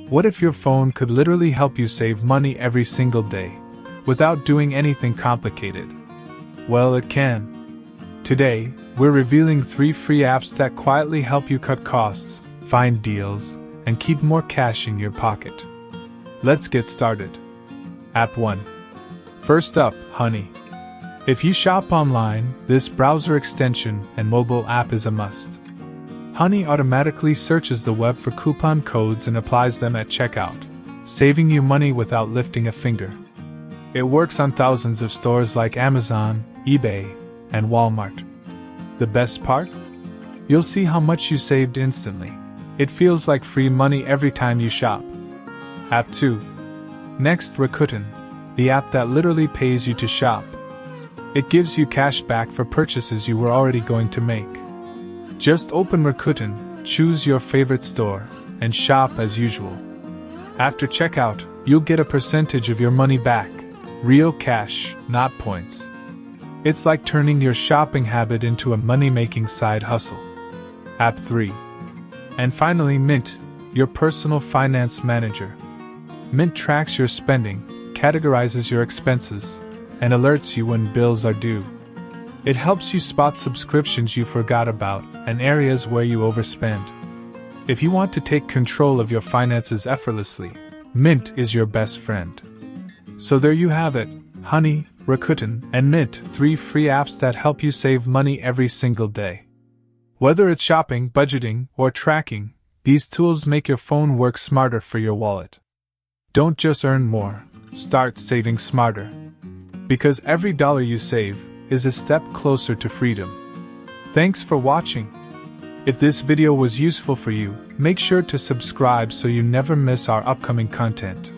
What if your phone could literally help you save money every single day, without doing anything complicated? Well, it can. Today, we're revealing 3 free apps that quietly help you cut costs, find deals, and keep more cash in your pocket. Let's get started. App 1. First up, Honey. If you shop online, this browser extension and mobile app is a must. Honey automatically searches the web for coupon codes and applies them at checkout, saving you money without lifting a finger. It works on thousands of stores like Amazon, eBay, and Walmart. The best part? You'll see how much you saved instantly. It feels like free money every time you shop. App 2. Next, Rakuten, the app that literally pays you to shop. It gives you cash back for purchases you were already going to make. Just open Rakuten, choose your favorite store, and shop as usual. After checkout, you'll get a percentage of your money back. Real cash, not points. It's like turning your shopping habit into a money-making side hustle. App 3. And finally, Mint, your personal finance manager. Mint tracks your spending, categorizes your expenses, and alerts you when bills are due. It helps you spot subscriptions you forgot about and areas where you overspend. If you want to take control of your finances effortlessly, Mint is your best friend. So there you have it, Honey, Rakuten, and Mint, 3 free apps that help you save money every single day. Whether it's shopping, budgeting, or tracking, these tools make your phone work smarter for your wallet. Don't just earn more, start saving smarter. Because every dollar you save is a step closer to freedom. Thanks for watching. If this video was useful for you, make sure to subscribe so you never miss our upcoming content.